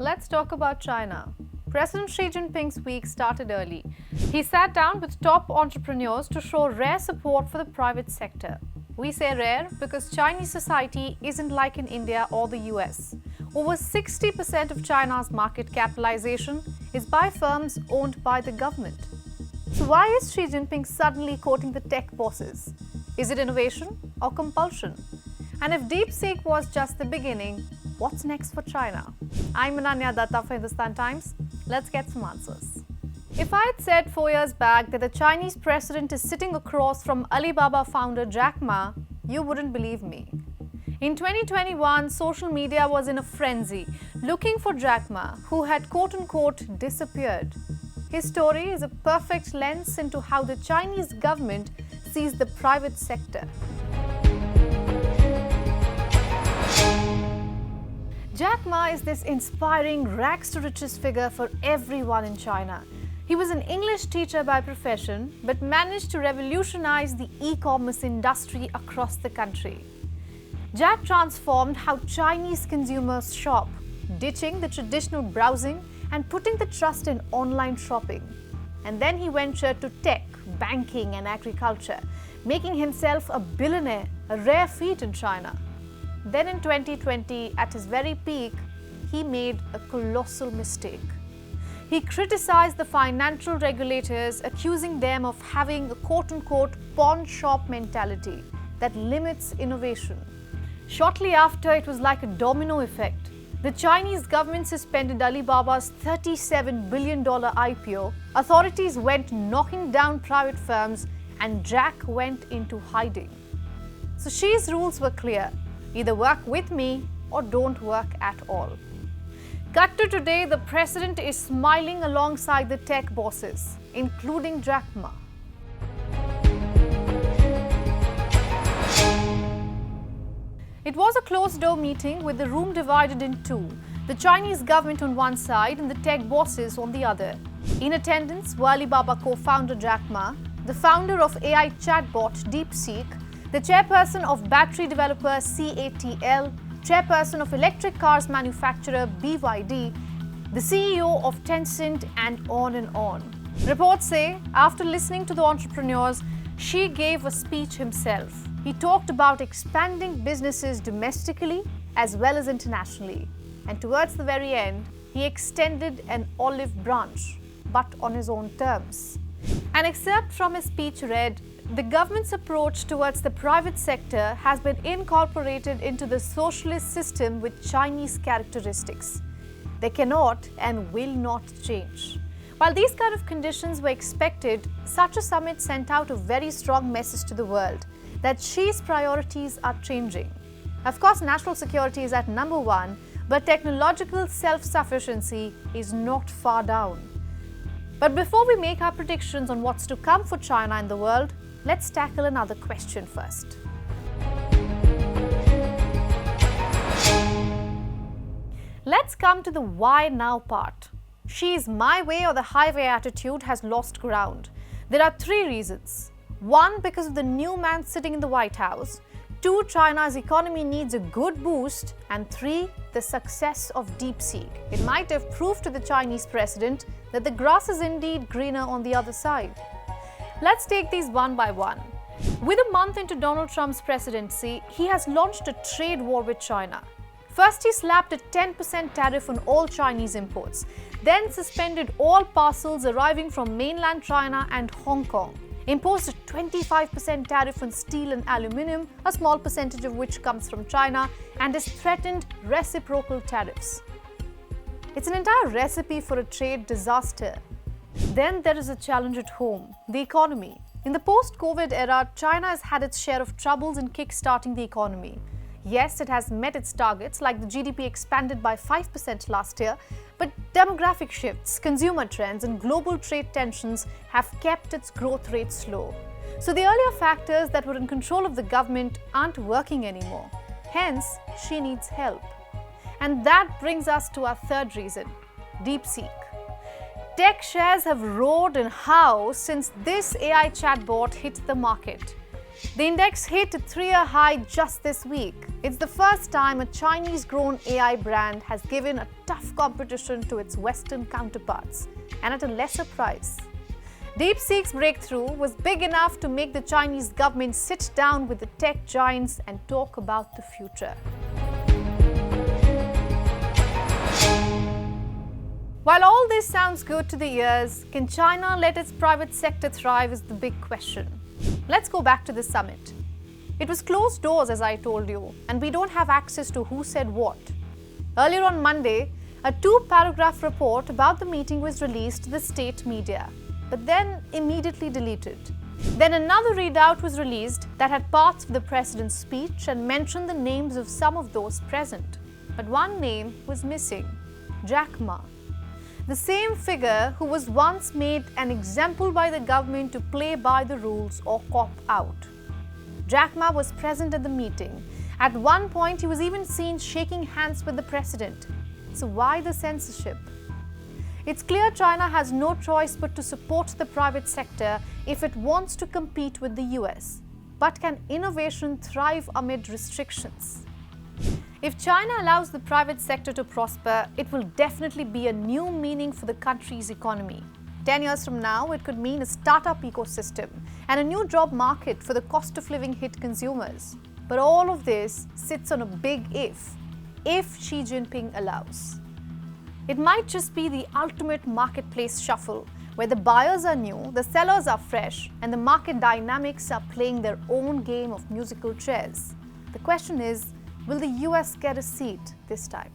let's talk about China. President Xi Jinping's week started early. He sat down with top entrepreneurs to show rare support for the private sector. We say rare because Chinese society isn't like in India or the US. Over 60% of China's market capitalization is by firms owned by the government. So why is Xi Jinping suddenly quoting the tech bosses? Is it innovation or compulsion? And if DeepSeek was just the beginning, what's next for China? I'm Ananya Datta for Hindustan Times. Let's get some answers. If I had said 4 years back that the Chinese president is sitting across from Alibaba founder Jack Ma, you wouldn't believe me. In 2021, social media was in a frenzy, looking for Jack Ma, who had quote-unquote disappeared. His story is a perfect lens into how the Chinese government sees the private sector. Jack Ma is this inspiring rags-to-riches figure for everyone in China. He was an English teacher by profession, but managed to revolutionize the e-commerce industry across the country. Jack transformed how Chinese consumers shop, ditching the traditional browsing and putting the trust in online shopping. And then he ventured to tech, banking and agriculture, making himself a billionaire, a rare feat in China. Then in 2020, at his very peak, he made a colossal mistake. He criticized the financial regulators, accusing them of having a quote-unquote pawn shop mentality that limits innovation. Shortly after, it was like a domino effect. The Chinese government suspended Alibaba's $37 billion IPO, authorities went knocking down private firms, and Jack went into hiding. So Xi's rules were clear. Either work with me or don't work at all. Cut to today, the president is smiling alongside the tech bosses, including Jack Ma. It was a closed-door meeting with the room divided in two, the Chinese government on one side and the tech bosses on the other. In attendance were Alibaba co-founder Jack Ma, the founder of AI chatbot DeepSeek, the chairperson of battery developer CATL, chairperson of electric cars manufacturer BYD, the CEO of Tencent, and on and on. Reports say, after listening to the entrepreneurs, Xi gave a speech himself. He talked about expanding businesses domestically as well as internationally. And towards the very end, he extended an olive branch, but on his own terms. An excerpt from his speech read, "The government's approach towards the private sector has been incorporated into the socialist system with Chinese characteristics. They cannot and will not change." While these kind of conditions were expected, such a summit sent out a very strong message to the world that Xi's priorities are changing. Of course, national security is at number one, but technological self-sufficiency is not far down. But before we make our predictions on what's to come for China and the world, let's tackle another question first. Let's come to the why now part. Xi's my way or the highway attitude has lost ground. There are three reasons. One, because of the new man sitting in the White House. Two, China's economy needs a good boost. And three, the success of DeepSeek. It might have proved to the Chinese president that the grass is indeed greener on the other side. Let's take these one by one. With a month into Donald Trump's presidency, he has launched a trade war with China. First, he slapped a 10% tariff on all Chinese imports, then suspended all parcels arriving from mainland China and Hong Kong, imposed a 25% tariff on steel and aluminium, a small percentage of which comes from China, and has threatened reciprocal tariffs. It's an entire recipe for a trade disaster. Then there is a challenge at home, the economy. In the post-COVID era, China has had its share of troubles in kick-starting the economy. Yes, it has met its targets, like the GDP expanded by 5% last year, but demographic shifts, consumer trends, and global trade tensions have kept its growth rate slow. So the earlier factors that were in control of the government aren't working anymore. Hence, Xi needs help. And that brings us to our third reason, DeepSeek. Tech shares have roared in how since this AI chatbot hit the market. The index hit a 3-year high just this week. It's the first time a Chinese-grown AI brand has given a tough competition to its Western counterparts, and at a lesser price. DeepSeek's breakthrough was big enough to make the Chinese government sit down with the tech giants and talk about the future. While all this sounds good to the ears, can China let its private sector thrive is the big question. Let's go back to the summit. It was closed doors, as I told you, and we don't have access to who said what. Earlier on Monday, a 2-paragraph report about the meeting was released to the state media, but then immediately deleted. Then another readout was released that had parts of the president's speech and mentioned the names of some of those present. But one name was missing: Jack Ma. The same figure who was once made an example by the government to play by the rules or cop out. Jack Ma was present at the meeting. At one point, he was even seen shaking hands with the president. So why the censorship? It's clear China has no choice but to support the private sector if it wants to compete with the US. But can innovation thrive amid restrictions? If China allows the private sector to prosper, it will definitely be a new meaning for the country's economy. 10 years from now, it could mean a startup ecosystem and a new job market for the cost of living hit consumers. But all of this sits on a big if Xi Jinping allows. It might just be the ultimate marketplace shuffle, where the buyers are new, the sellers are fresh, and the market dynamics are playing their own game of musical chairs. The question is, will the US get a seat this time?